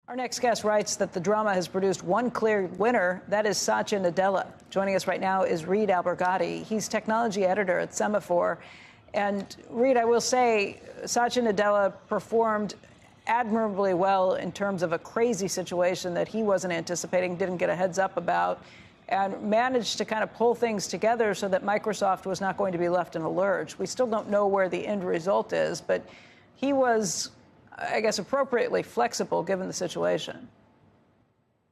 Our next guest writes that the drama has produced one clear winner. That is Satya Nadella. Joining us right now is Reed Albergotti. He's technology editor at Semafor. And Reed, I will say, Satya Nadella performed admirably well in terms of a crazy situation that he wasn't anticipating, didn't get a heads up about, and managed to kind of pull things together so that Microsoft was not going to be left in a lurch. We still don't know where the end result is, but he was, I guess, appropriately flexible given the situation.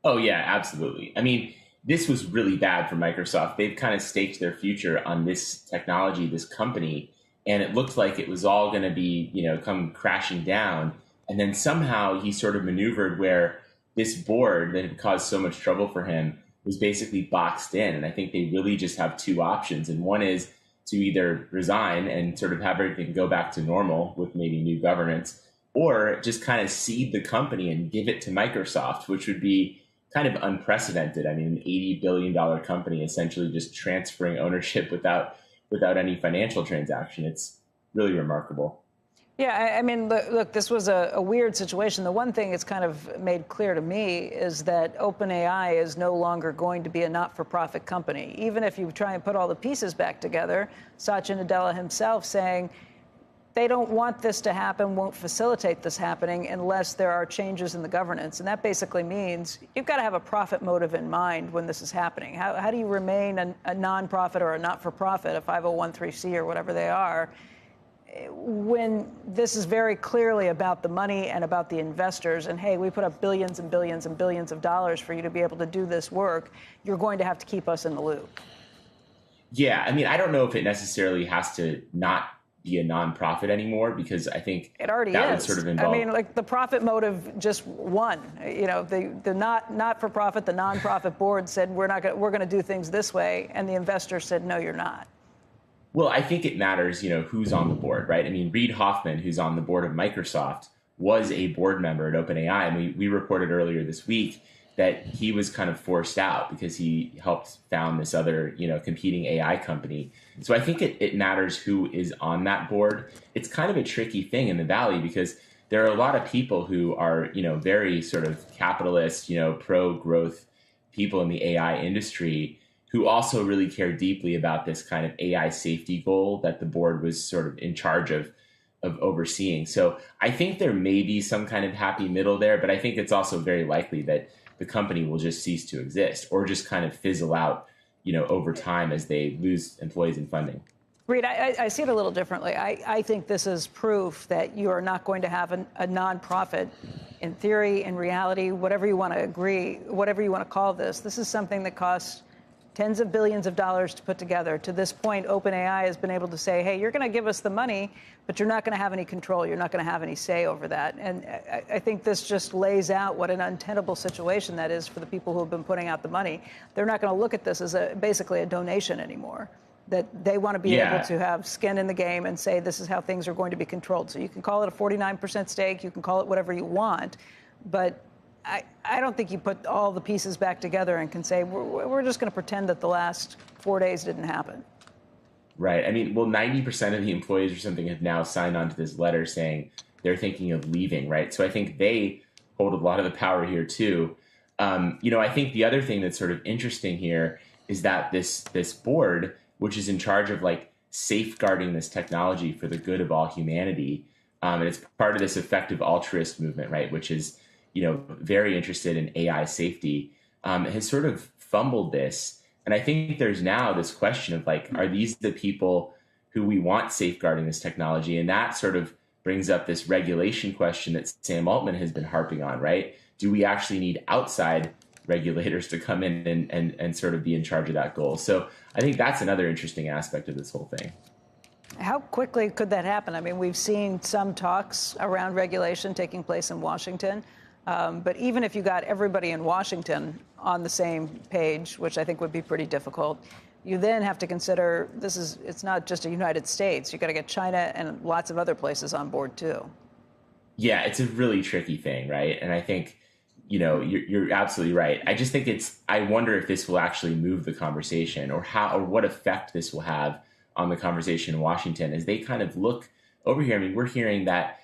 Oh, yeah, absolutely. I mean, this was really bad for Microsoft. They've kind of staked their future on this technology, this company, and it looked like it was all going to be, come crashing down. And then somehow he sort of maneuvered where this board that had caused so much trouble for him was basically boxed in. And I think they really just have two options. And one is to either resign and sort of have everything go back to normal with maybe new governance, or just kind of cede the company and give it to Microsoft, which would be kind of unprecedented. I mean, an $80 billion company essentially just transferring ownership without any financial transaction. It's really remarkable. Yeah, I mean, look, this was a weird situation. The one thing it's kind of made clear to me is that OpenAI is no longer going to be a not-for-profit company. Even if you try and put all the pieces back together, Satya Nadella himself saying they don't want this to happen, won't facilitate this happening unless there are changes in the governance. And that basically means you've got to have a profit motive in mind when this is happening. How do you remain a nonprofit or a not-for-profit, a 501(c)(3) or whatever they are, when this is very clearly about the money and about the investors, and hey, we put up billions and billions and billions of dollars for you to be able to do this work, you're going to have to keep us in the loop. Yeah, I mean, I don't know if it necessarily has to not be a nonprofit anymore, because I think it already that is. Would sort of involve. I mean, like the profit motive just won. The not for profit, the nonprofit board said we're going to do things this way, and the investors said no, you're not. Well, I think it matters, who's on the board, right? I mean, Reid Hoffman, who's on the board of Microsoft, was a board member at OpenAI. And we reported earlier this week that he was kind of forced out because he helped found this other, competing AI company. So I think it matters who is on that board. It's kind of a tricky thing in the Valley because there are a lot of people who are, very sort of capitalist, pro-growth people in the AI industry who also really care deeply about this kind of AI safety goal that the board was sort of in charge of overseeing. So I think there may be some kind of happy middle there, but I think it's also very likely that the company will just cease to exist or just kind of fizzle out, over time as they lose employees and funding. Reed, I see it a little differently. I think this is proof that you are not going to have a nonprofit in theory, in reality, whatever you want to call this. This is something that costs tens of billions of dollars to put together. To this point, OpenAI has been able to say, hey, you're going to give us the money, but you're not going to have any control. You're not going to have any say over that. And I think this just lays out what an untenable situation that is for the people who have been putting out the money. They're not going to look at this as basically a donation anymore, that they want to be able to have skin in the game and say this is how things are going to be controlled. So you can call it a 49% stake. You can call it whatever you want. But I don't think you put all the pieces back together and can say, we're just going to pretend that the last 4 days didn't happen. Right. I mean, well, 90% of the employees or something have now signed on to this letter saying they're thinking of leaving, right? So I think they hold a lot of the power here, too. I think the other thing that's sort of interesting here is that this board, which is in charge of like safeguarding this technology for the good of all humanity, and it's part of this effective altruist movement, right, which is very interested in AI safety, has sort of fumbled this. And I think there's now this question of like, are these the people who we want safeguarding this technology? And that sort of brings up this regulation question that Sam Altman has been harping on, right? Do we actually need outside regulators to come in and sort of be in charge of that goal? So I think that's another interesting aspect of this whole thing. How quickly could that happen? I mean, we've seen some talks around regulation taking place in Washington. But even if you got everybody in Washington on the same page, which I think would be pretty difficult, you then have to consider it's not just a United States. You got to get China and lots of other places on board, too. Yeah, it's a really tricky thing, right? And I think, you're absolutely right. I just think I wonder if this will actually move the conversation or what effect this will have on the conversation in Washington as they kind of look over here. I mean, we're hearing that,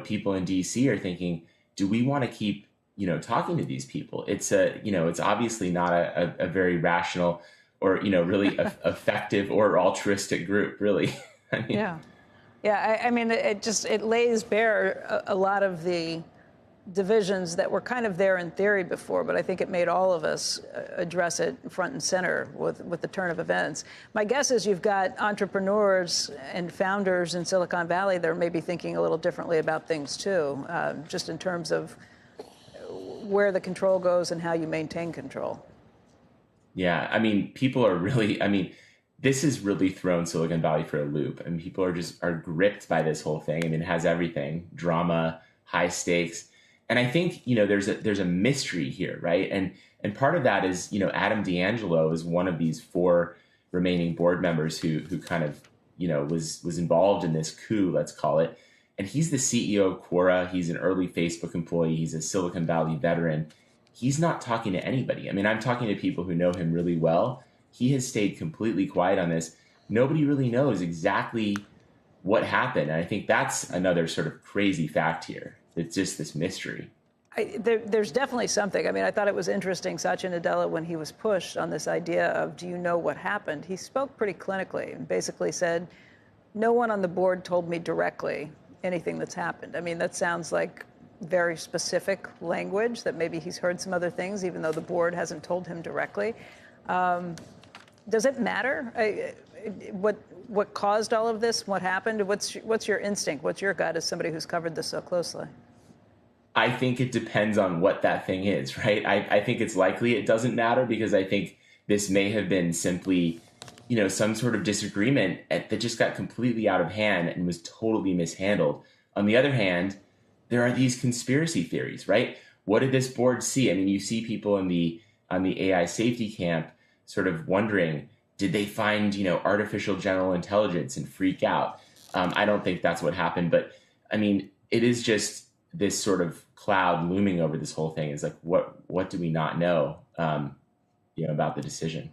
people in D.C. are thinking, do we want to keep talking to these people. It's obviously not a very rational or, really effective or altruistic group, really. I mean, Yeah. Yeah, I mean, it lays bare a lot of the divisions that were kind of there in theory before, but I think it made all of us address it front and center with the turn of events. My guess is you've got entrepreneurs and founders in Silicon Valley that are maybe thinking a little differently about things too, just in terms of where the control goes and how you maintain control. Yeah, I mean, people are really, I mean, this has really thrown Silicon Valley for a loop. I mean, people are gripped by this whole thing. I mean, it has everything: drama, high stakes. And I think, there's a mystery here, right? And part of that is, Adam D'Angelo is one of these 4 remaining board members who kind of, was involved in this coup, let's call it. And he's the CEO of Quora. He's an early Facebook employee. He's a Silicon Valley veteran. He's not talking to anybody. I mean, I'm talking to people who know him really well. He has stayed completely quiet on this. Nobody really knows exactly what happened. And I think that's another sort of crazy fact here. It's just this mystery. There's definitely something. I mean, I thought it was interesting, Satya Nadella, when he was pushed on this idea of, do you know what happened? He spoke pretty clinically and basically said, no one on the board told me directly anything that's happened. I mean, that sounds like very specific language that maybe he's heard some other things, even though the board hasn't told him directly. Does it matter what caused all of this? What happened? What's your instinct? What's your gut as somebody who's covered this so closely? I think it depends on what that thing is, right? I think it's likely it doesn't matter, because I think this may have been simply, some sort of disagreement that just got completely out of hand and was totally mishandled. On the other hand, there are these conspiracy theories, right? What did this board see? I mean, you see people on the AI safety camp sort of wondering, did they find, artificial general intelligence and freak out? I don't think that's what happened, but I mean, it is just this sort of cloud looming over this whole thing. Is like, what do we not know, about the decision?